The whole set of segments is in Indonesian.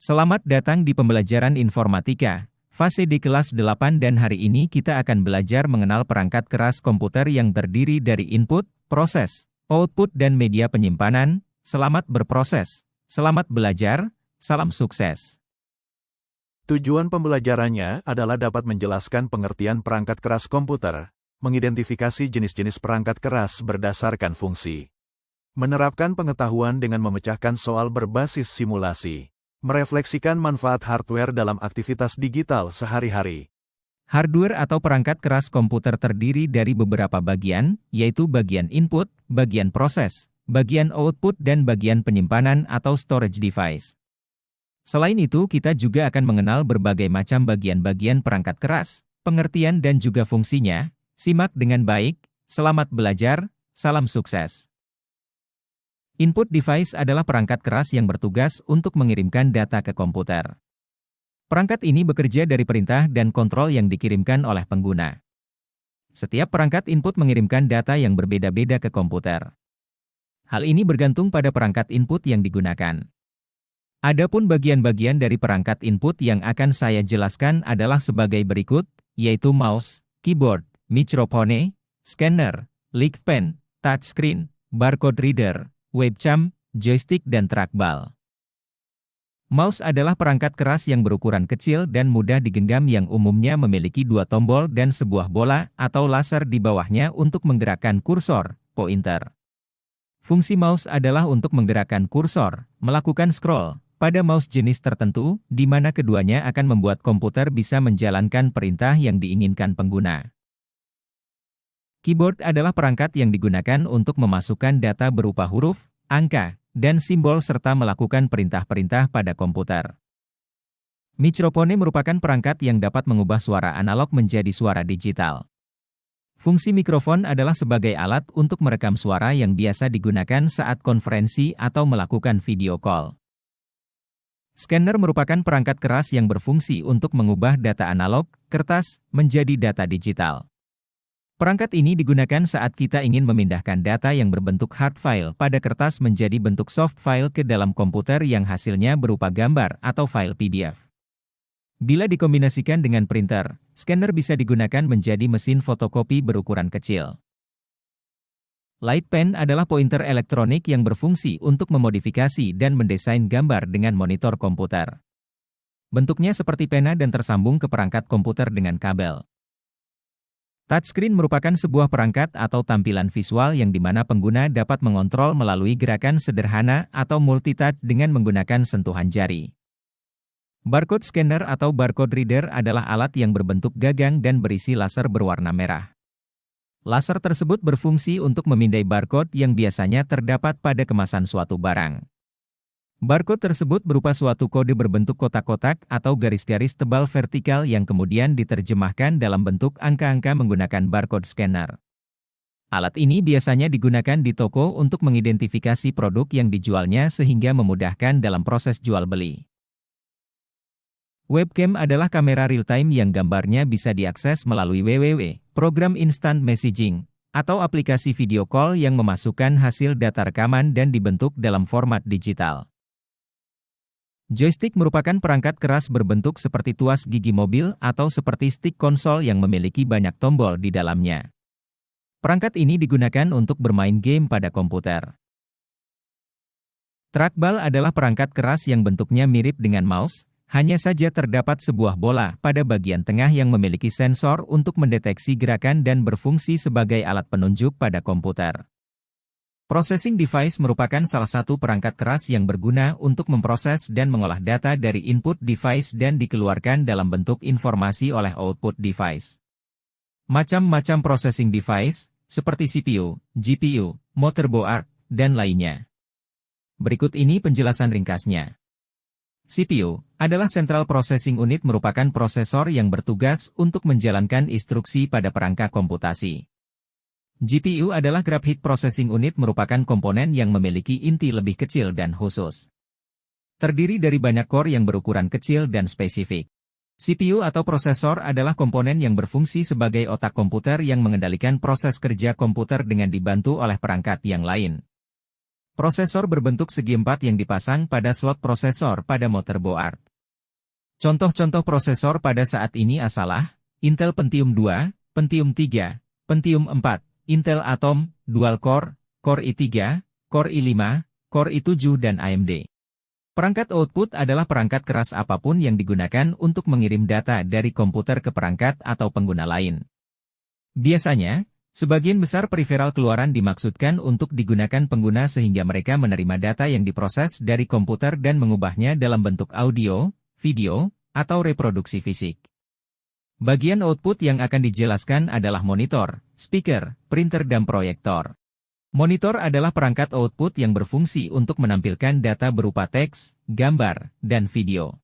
Selamat datang di pembelajaran informatika, fase di kelas 8 dan hari ini kita akan belajar mengenal perangkat keras komputer yang terdiri dari input, proses, output dan media penyimpanan. Selamat berproses, selamat belajar, salam sukses. Tujuan pembelajarannya adalah dapat menjelaskan pengertian perangkat keras komputer, mengidentifikasi jenis-jenis perangkat keras berdasarkan fungsi, menerapkan pengetahuan dengan memecahkan soal berbasis simulasi, merefleksikan manfaat hardware dalam aktivitas digital sehari-hari. Hardware atau perangkat keras komputer terdiri dari beberapa bagian, yaitu bagian input, bagian proses, bagian output dan bagian penyimpanan atau storage device. Selain itu, kita juga akan mengenal berbagai macam bagian-bagian perangkat keras, pengertian dan juga fungsinya. Simak dengan baik, selamat belajar, salam sukses. Input device adalah perangkat keras yang bertugas untuk mengirimkan data ke komputer. Perangkat ini bekerja dari perintah dan kontrol yang dikirimkan oleh pengguna. Setiap perangkat input mengirimkan data yang berbeda-beda ke komputer. Hal ini bergantung pada perangkat input yang digunakan. Adapun bagian-bagian dari perangkat input yang akan saya jelaskan adalah sebagai berikut, yaitu mouse, keyboard, microphone, scanner, light pen, touchscreen, barcode reader, webcam, joystick dan trackball. Mouse adalah perangkat keras yang berukuran kecil dan mudah digenggam yang umumnya memiliki dua tombol dan sebuah bola atau laser di bawahnya untuk menggerakkan kursor, pointer. Fungsi mouse adalah untuk menggerakkan kursor, melakukan scroll, pada mouse jenis tertentu, di mana keduanya akan membuat komputer bisa menjalankan perintah yang diinginkan pengguna. Keyboard adalah perangkat yang digunakan untuk memasukkan data berupa huruf, angka, dan simbol serta melakukan perintah-perintah pada komputer. Microphone merupakan perangkat yang dapat mengubah suara analog menjadi suara digital. Fungsi mikrofon adalah sebagai alat untuk merekam suara yang biasa digunakan saat konferensi atau melakukan video call. Scanner merupakan perangkat keras yang berfungsi untuk mengubah data analog, kertas, menjadi data digital. Perangkat ini digunakan saat kita ingin memindahkan data yang berbentuk hard file pada kertas menjadi bentuk soft file ke dalam komputer yang hasilnya berupa gambar atau file PDF. Bila dikombinasikan dengan printer, scanner bisa digunakan menjadi mesin fotokopi berukuran kecil. Light pen adalah pointer elektronik yang berfungsi untuk memodifikasi dan mendesain gambar dengan monitor komputer. Bentuknya seperti pena dan tersambung ke perangkat komputer dengan kabel. Touchscreen merupakan sebuah perangkat atau tampilan visual yang dimana pengguna dapat mengontrol melalui gerakan sederhana atau multitouch dengan menggunakan sentuhan jari. Barcode scanner atau barcode reader adalah alat yang berbentuk gagang dan berisi laser berwarna merah. Laser tersebut berfungsi untuk memindai barcode yang biasanya terdapat pada kemasan suatu barang. Barcode tersebut berupa suatu kode berbentuk kotak-kotak atau garis-garis tebal vertikal yang kemudian diterjemahkan dalam bentuk angka-angka menggunakan barcode scanner. Alat ini biasanya digunakan di toko untuk mengidentifikasi produk yang dijualnya sehingga memudahkan dalam proses jual-beli. Webcam adalah kamera real-time yang gambarnya bisa diakses melalui program instant messaging, atau aplikasi video call yang memasukkan hasil data rekaman dan dibentuk dalam format digital. Joystick merupakan perangkat keras berbentuk seperti tuas gigi mobil atau seperti stick konsol yang memiliki banyak tombol di dalamnya. Perangkat ini digunakan untuk bermain game pada komputer. Trackball adalah perangkat keras yang bentuknya mirip dengan mouse, hanya saja terdapat sebuah bola pada bagian tengah yang memiliki sensor untuk mendeteksi gerakan dan berfungsi sebagai alat penunjuk pada komputer. Processing device merupakan salah satu perangkat keras yang berguna untuk memproses dan mengolah data dari input device dan dikeluarkan dalam bentuk informasi oleh output device. Macam-macam processing device, seperti CPU, GPU, motherboard, dan lainnya. Berikut ini penjelasan ringkasnya. CPU adalah Central Processing Unit merupakan prosesor yang bertugas untuk menjalankan instruksi pada perangkat komputasi. GPU adalah Graphic Processing Unit merupakan komponen yang memiliki inti lebih kecil dan khusus. Terdiri dari banyak core yang berukuran kecil dan spesifik. CPU atau prosesor adalah komponen yang berfungsi sebagai otak komputer yang mengendalikan proses kerja komputer dengan dibantu oleh perangkat yang lain. Prosesor berbentuk segi empat yang dipasang pada slot prosesor pada motherboard. Contoh-contoh prosesor pada saat ini adalah Intel Pentium 2, Pentium 3, Pentium 4, Intel Atom, Dual Core, Core i3, Core i5, Core i7 dan AMD. Perangkat output adalah perangkat keras apapun yang digunakan untuk mengirim data dari komputer ke perangkat atau pengguna lain. Biasanya, sebagian besar periferal keluaran dimaksudkan untuk digunakan pengguna sehingga mereka menerima data yang diproses dari komputer dan mengubahnya dalam bentuk audio, video, atau reproduksi fisik. Bagian output yang akan dijelaskan adalah monitor, speaker, printer dan proyektor. Monitor adalah perangkat output yang berfungsi untuk menampilkan data berupa teks, gambar, dan video.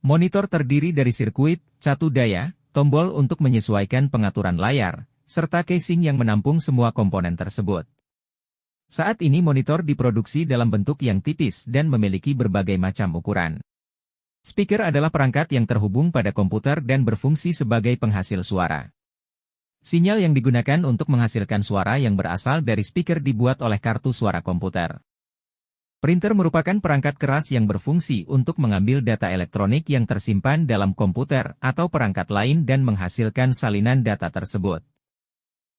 Monitor terdiri dari sirkuit, catu daya, tombol untuk menyesuaikan pengaturan layar, serta casing yang menampung semua komponen tersebut. Saat ini monitor diproduksi dalam bentuk yang tipis dan memiliki berbagai macam ukuran. Speaker adalah perangkat yang terhubung pada komputer dan berfungsi sebagai penghasil suara. Sinyal yang digunakan untuk menghasilkan suara yang berasal dari speaker dibuat oleh kartu suara komputer. Printer merupakan perangkat keras yang berfungsi untuk mengambil data elektronik yang tersimpan dalam komputer atau perangkat lain dan menghasilkan salinan data tersebut.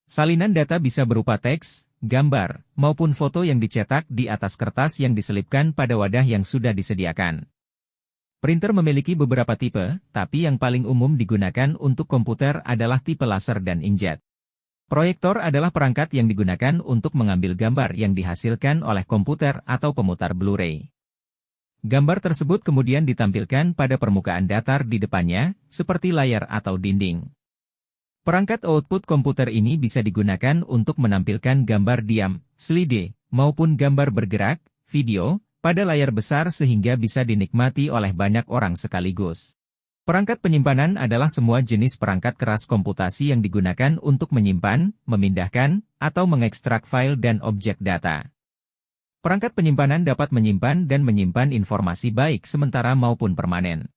Salinan data bisa berupa teks, gambar, maupun foto yang dicetak di atas kertas yang diselipkan pada wadah yang sudah disediakan. Printer memiliki beberapa tipe, tapi yang paling umum digunakan untuk komputer adalah tipe laser dan inkjet. Proyektor adalah perangkat yang digunakan untuk mengambil gambar yang dihasilkan oleh komputer atau pemutar Blu-ray. Gambar tersebut kemudian ditampilkan pada permukaan datar di depannya, seperti layar atau dinding. Perangkat output komputer ini bisa digunakan untuk menampilkan gambar diam, slide, maupun gambar bergerak, video, pada layar besar sehingga bisa dinikmati oleh banyak orang sekaligus. Perangkat penyimpanan adalah semua jenis perangkat keras komputasi yang digunakan untuk menyimpan, memindahkan, atau mengekstrak file dan objek data. Perangkat penyimpanan dapat menyimpan dan menyimpan informasi baik sementara maupun permanen.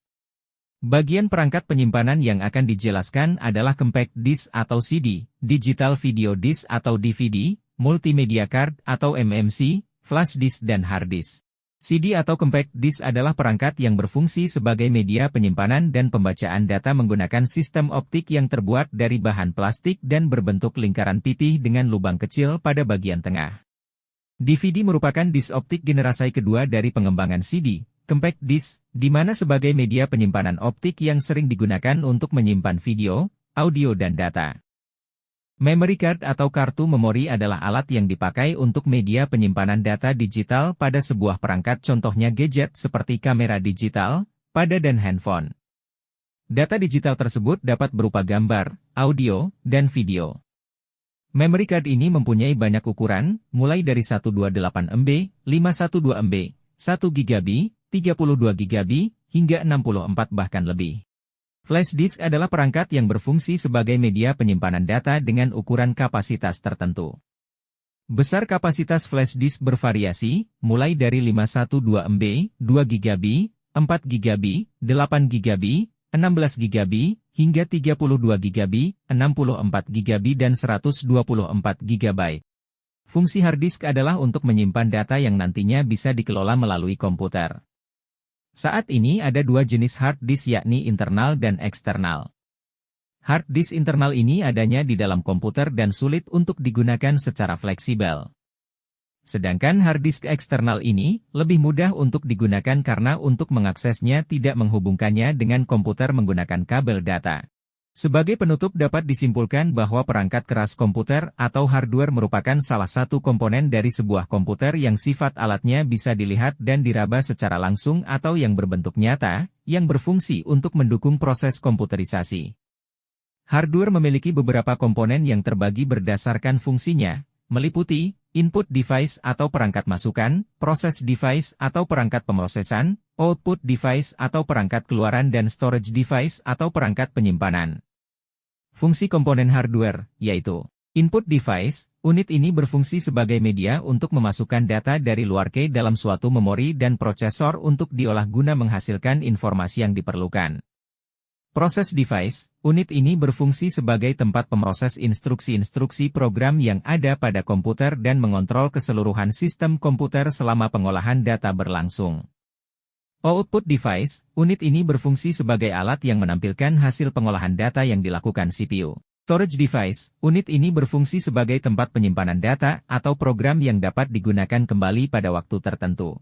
Bagian perangkat penyimpanan yang akan dijelaskan adalah compact disc atau CD, digital video disc atau DVD, multimedia card atau MMC, flash disk dan hard disk. CD atau compact disc adalah perangkat yang berfungsi sebagai media penyimpanan dan pembacaan data menggunakan sistem optik yang terbuat dari bahan plastik dan berbentuk lingkaran pipih dengan lubang kecil pada bagian tengah. DVD merupakan disk optik generasi kedua dari pengembangan CD, compact disc, di mana sebagai media penyimpanan optik yang sering digunakan untuk menyimpan video, audio dan data. Memory card atau kartu memori adalah alat yang dipakai untuk media penyimpanan data digital pada sebuah perangkat, contohnya gadget seperti kamera digital, pada dan handphone. Data digital tersebut dapat berupa gambar, audio, dan video. Memory card ini mempunyai banyak ukuran, mulai dari 128 MB, 512 MB, 1 GB, 32 GB, hingga 64 bahkan lebih. Flash disk adalah perangkat yang berfungsi sebagai media penyimpanan data dengan ukuran kapasitas tertentu. Besar kapasitas flash disk bervariasi, mulai dari 512 MB, 2 GB, 4 GB, 8 GB, 16 GB, hingga 32 GB, 64 GB dan 124 GB. Fungsi hard disk adalah untuk menyimpan data yang nantinya bisa dikelola melalui komputer. Saat ini ada dua jenis hard disk yakni internal dan eksternal. Hard disk internal ini adanya di dalam komputer dan sulit untuk digunakan secara fleksibel. Sedangkan hard disk eksternal ini lebih mudah untuk digunakan karena untuk mengaksesnya tidak menghubungkannya dengan komputer menggunakan kabel data. Sebagai penutup dapat disimpulkan bahwa perangkat keras komputer atau hardware merupakan salah satu komponen dari sebuah komputer yang sifat alatnya bisa dilihat dan diraba secara langsung atau yang berbentuk nyata, yang berfungsi untuk mendukung proses komputerisasi. Hardware memiliki beberapa komponen yang terbagi berdasarkan fungsinya, meliputi input device atau perangkat masukan, proses device atau perangkat pemrosesan, output device atau perangkat keluaran dan storage device atau perangkat penyimpanan. Fungsi komponen hardware, yaitu input device, unit ini berfungsi sebagai media untuk memasukkan data dari luar ke dalam suatu memori dan prosesor untuk diolah guna menghasilkan informasi yang diperlukan. Proses device, unit ini berfungsi sebagai tempat pemroses instruksi-instruksi program yang ada pada komputer dan mengontrol keseluruhan sistem komputer selama pengolahan data berlangsung. Output device, unit ini berfungsi sebagai alat yang menampilkan hasil pengolahan data yang dilakukan CPU. Storage device, unit ini berfungsi sebagai tempat penyimpanan data atau program yang dapat digunakan kembali pada waktu tertentu.